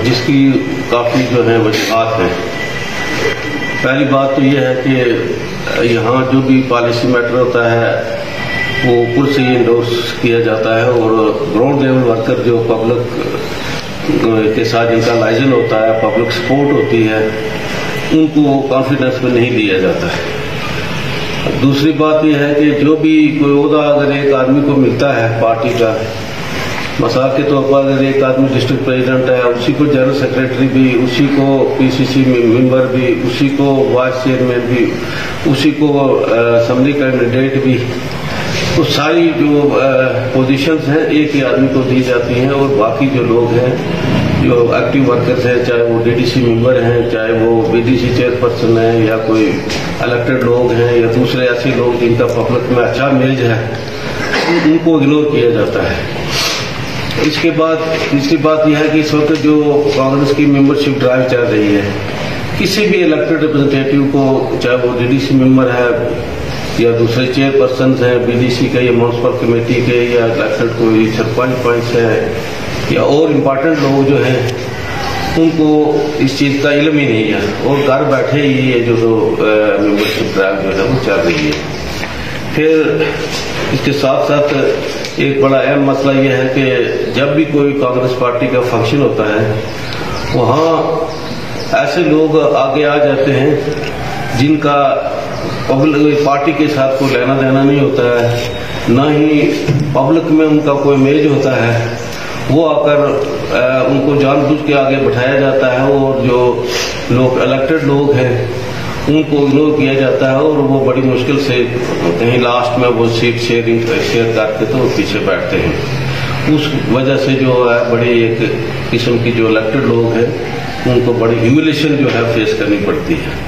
جس کی کافی جو ہے وجوہات ہیں۔ پہلی بات تو یہ ہے کہ یہاں جو بھی پالیسی میٹر ہوتا ہے وہ اوپر سے ہی انڈورس کیا جاتا ہے، اور گراؤنڈ لیول ورکر جو پبلک کے ساتھ جن کا لائزن ہوتا ہے، پبلک سپورٹ ہوتی ہے، ان کو کانفیڈنس میں نہیں دیا جاتا ہے۔ دوسری بات یہ ہے کہ جو بھی کوئی عہدہ اگر ایک آدمی کو ملتا ہے پارٹی کا، مثال کے طور پر اگر ایک آدمی ڈسٹرکٹ پریزیڈنٹ ہے، اسی کو جنرل سیکرٹری بھی، اسی کو پی سی سی ممبر بھی، اسی کو وائس چیئرمین بھی، اسی کو اسمبلی کینڈیڈیٹ بھی، تو ساری جو پوزیشنز ہیں ایک ہی آدمی کو دی جاتی ہیں، اور باقی جو لوگ ہیں جو ایکٹیو ورکرز ہیں، چاہے وہ ڈی ڈی سی ممبر ہیں، چاہے وہ B D C chairperson ہیں، یا کوئی الیکٹڈ لوگ ہیں، یا دوسرے ایسے لوگ جن کا پبلک میں اچھا امیج ہے، ان کو اگنور کیا جاتا ہے۔ اس کے بعد تیسری بات یہ ہے کہ اس وقت جو کانگریس کی ممبرشپ ڈرائیو چل رہی ہے، کسی بھی الیکٹڈ ریپرزنٹیٹیو کو، چاہے وہ ڈی ڈی سی ممبر ہے یا دوسرے چیئر پرسنز ہیں بی ڈی سی کے یا میونسپل کمیٹی کے، یا الیکٹڈ کوئی سرپنچ ہے، یا اور امپارٹنٹ لوگ جو ہیں، ان کو اس چیز کا علم ہی نہیں ہے، اور گھر بیٹھے ہی یہ جو ممبرشپ ڈرائیو جو ہے وہ چل رہی ہے۔ پھر اس کے ساتھ ساتھ ایک بڑا اہم مسئلہ یہ ہے کہ جب بھی کوئی کانگریس پارٹی کا فنکشن ہوتا ہے، وہاں ایسے لوگ آگے آ جاتے ہیں جن کا پارٹی کے ساتھ کوئی لینا دینا نہیں ہوتا ہے، نہ ہی پبلک میں ان کا کوئی امیج ہوتا ہے، وہ آ کر ان کو جان بوجھ کے آگے بٹھایا جاتا ہے، اور جو لوگ الیکٹڈ لوگ ہیں ان کو اگنور کیا جاتا ہے، اور وہ بڑی مشکل سے کہیں لاسٹ میں وہ سیٹ شیئر کر کے تو پیچھے بیٹھتے ہیں۔ اس وجہ سے جو ہے بڑی ایک قسم کی جو الیکٹڈ لوگ ہیں ان کو بڑی ہیوملیشن جو ہے فیس کرنی پڑتی ہے۔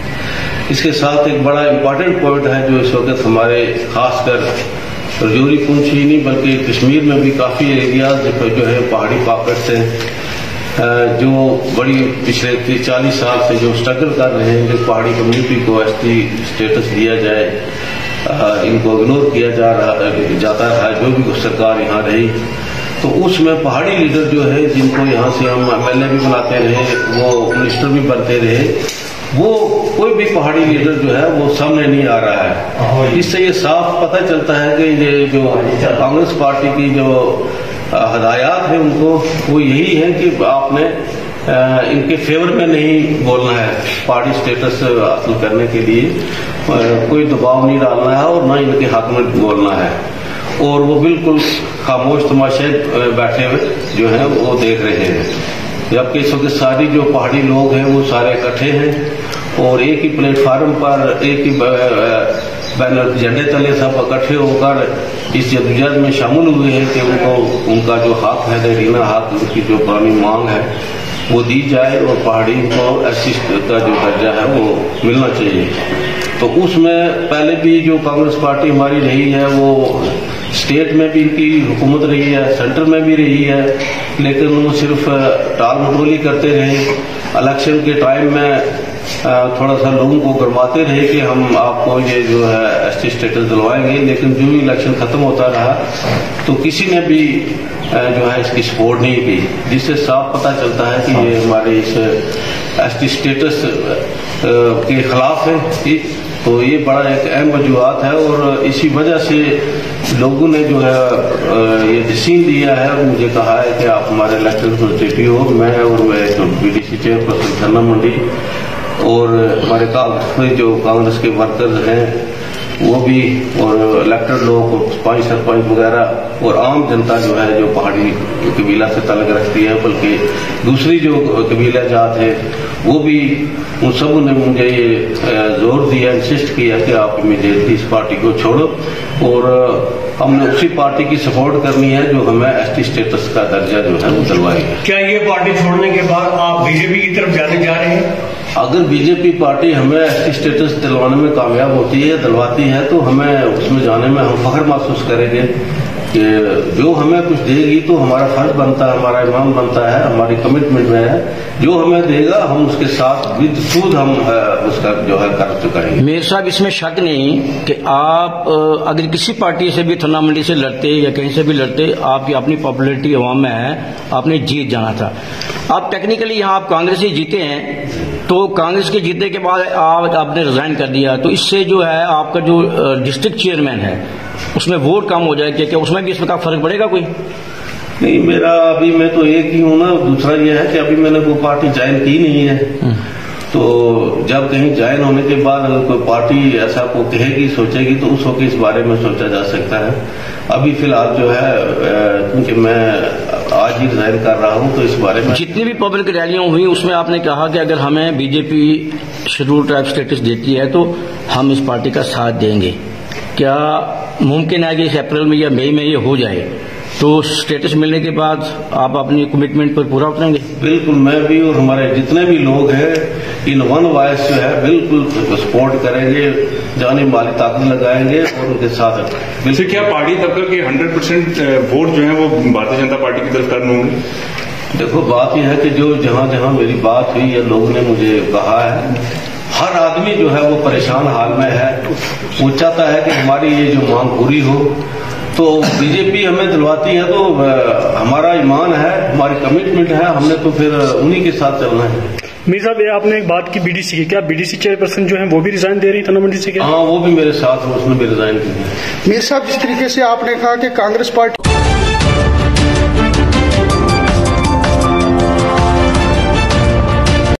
اس کے ساتھ ایک بڑا امپارٹنٹ پوائنٹ ہے جو اس وقت ہمارے خاص کر رجوری پونچھ ہی نہیں بلکہ کشمیر میں بھی کافی ایریاز جو ہے پہاڑی پاکٹس ہیں، جو بڑی پچھلے 40 سال سے جو اسٹرگل کر رہے ہیں کہ پہاڑی کمیونٹی کو ایس ٹی اسٹیٹس دیا جائے، ان کو اگنور کیا جاتا ہے جو بھی سرکار یہاں رہی۔ تو اس میں پہاڑی لیڈر جو ہے جن کو یہاں سے ہم ایم ایل اے بھی بناتے رہے، وہ منسٹر بھی بنتے رہے، وہ کوئی بھی پہاڑی لیڈر جو ہے وہ سامنے نہیں آ رہا ہے۔ اس سے یہ صاف پتہ چلتا ہے کہ یہ جو کانگریس پارٹی کی جو ہدایات ہیں ان کو وہ یہی ہے کہ آپ نے ان کے فیور میں نہیں بولنا ہے، پارٹی سٹیٹس حاصل کرنے کے لیے کوئی دباؤ نہیں ڈالنا ہے، اور نہ ان کے حق میں بولنا ہے، اور وہ بالکل خاموش تماشے بیٹھے ہوئے جو ہیں وہ دیکھ رہے ہیں۔ جبکہ اس وقت ساری جو پہاڑی لوگ ہیں وہ سارے اکٹھے ہیں، اور ایک ہی پلیٹ فارم پر ایک ہی بینر جھنڈے تلے سب اکٹھے ہو کر اس جدوجہد میں شامل ہوئے ہیں کہ ان کو ان کا جو حق ہے، دیرینہ حق، ان کی جو پرانی مانگ ہے وہ دی جائے، اور پہاڑی کو ایس سی کا جو درجہ ہے وہ ملنا چاہیے۔ تو اس میں پہلے بھی جو کانگریس پارٹی ہماری رہی ہے وہ اسٹیٹ میں بھی ان کی حکومت رہی ہے، سینٹر میں بھی رہی ہے، لیکن وہ صرف ٹال مٹولی کرتے رہے۔ الیکشن کے ٹائم میں تھوڑا سا لوگوں کو گرماتے رہے کہ ہم آپ کو یہ جو ہے ایس ٹی اسٹیٹس دلوائیں گے، لیکن جو ہی الیکشن ختم ہوتا رہا تو کسی نے بھی جو ہے اس کی سپورٹ نہیں کی، جس سے صاف پتہ چلتا ہے کہ یہ ہمارے اس ایس ٹی اسٹیٹس کے خلاف ہے۔ تو یہ بڑا ایک اہم وجوہات ہے، اور اسی وجہ سے لوگوں نے جو ہے یہ ڈسیزن دیا ہے، مجھے کہا ہے کہ آپ ہمارے الیکٹڈ ریپرزنٹیٹیو ہو، میں اور میں B D C chairperson Thana Mandi, اور ہمارے جو کانگریس کے ورکرز ہیں وہ بھی، اور الیکٹڈ لوگ، پانچ سرپنچ وغیرہ، اور عام جنتا جو ہے جو پہاڑی قبیلہ سے تعلق رکھتی ہے، بلکہ دوسری جو قبیلہ جات ہے وہ بھی، ان سب نے مجھے یہ زور دیا، انسسٹ کیا کہ آپ امیڈیٹلی اس پارٹی کو چھوڑو، اور ہم نے اسی پارٹی کی سپورٹ کرنی ہے جو ہمیں ایس ٹی اسٹیٹس کا درجہ جو ہے وہ دلوائے گی۔ کیا یہ پارٹی چھوڑنے کے بعد آپ بی جے پی کی طرف جانے جا رہے ہیں؟ اگر بی جے پی پارٹی ہمیں ایس ٹی اسٹیٹس دلوانے میں کامیاب ہوتی ہے، دلواتی ہے، تو ہمیں اس میں جانے میں ہم فخر محسوس کریں گے، کہ جو ہمیں کچھ دے گی تو ہمارا فرض بنتا ہے، ہمارا ایمان بنتا ہے، ہماری کمٹمنٹ میں ہے، جو ہمیں دے گا ہم اس کے ساتھ ود سود ہم اس کا جو ہے کر چکائیں گے۔ میر صاحب اس میں شک نہیں کہ آپ اگر کسی پارٹی سے بھی تھنا منڈی سے لڑتے یا کہیں سے بھی لڑتے، آپ کی اپنی پاپولرٹی عوام میں ہے، آپ نے جیت جانا تھا۔ آپ ٹیکنیکلی یہاں آپ کانگریس ہی جیتے ہیں، تو کانگریس کے جیتنے کے بعد آپ نے ریزائن کر دیا، تو اس سے جو ہے آپ کا جو ڈسٹرکٹ چیئرمین ہے اس میں ووٹ کم ہو جائے گا، کہ اس میں بھی اس کا فرق پڑے گا کوئی؟ نہیں، میرا ابھی میں تو ایک ہی ہوں نا، دوسرا یہ ہے کہ ابھی میں نے کوئی پارٹی جوائن کی نہیں ہے، تو جب کہیں جوائن ہونے کے بعد اگر کوئی پارٹی ایسا کو کہے گی سوچے گی تو اس وقت اس بارے میں سوچا جا سکتا ہے۔ ابھی فی الحال جو ہے کیونکہ میں آج ہی ریزائن کر رہا ہوں، تو اس بارے میں جتنی بھی پبلک ریلیاں ہوئی اس میں آپ نے کہا کہ اگر ہمیں بی جے پی شیڈول ٹرائب اسٹیٹس دیتی ہے تو ہم اس پارٹی کا ساتھ دیں گے۔ کیا ممکن ہے کہ اس اپریل میں یا مئی میں یہ ہو جائے تو اسٹیٹس ملنے کے بعد آپ اپنی کمٹمنٹ پر پورا اتریں گے؟ بالکل، میں بھی اور ہمارے جتنے بھی لوگ ہیں ان ون وائس جو ہے بالکل سپورٹ کریں گے، جانی مالی طاقت لگائیں گے اور ان کے ساتھ۔ کیا پارٹی طبقہ کے 100% ووٹ جو ہیں وہ بھارتیہ جنتا پارٹی کی طرف ٹرن ہوں گے؟ دیکھو، بات یہ ہے کہ جو جہاں جہاں میری بات ہوئی یا لوگوں نے مجھے کہا ہے، ہر آدمی جو ہے وہ پریشان حال میں ہے، وہ چاہتا ہے کہ ہماری یہ جو مانگ پوری ہو، تو بی جے پی ہمیں دلواتی ہے تو ہمارا ایمان ہے، ہماری کمٹمنٹ ہے، ہم نے تو پھر انہی کے ساتھ چلنا ہے۔ میر صاحب، یہ آپ نے ایک بات کی بی ڈی سی کی، کیا بی ڈی سی چیئرپرسن جو ہیں وہ بھی ریزائن دے رہی تھنا منڈی سے؟ ہاں، وہ بھی میرے ساتھ، اس نے بھی ریزائن کی ہے۔ میر صاحب، جس طریقے سے آپ نے کہا کہ کانگریس پارٹی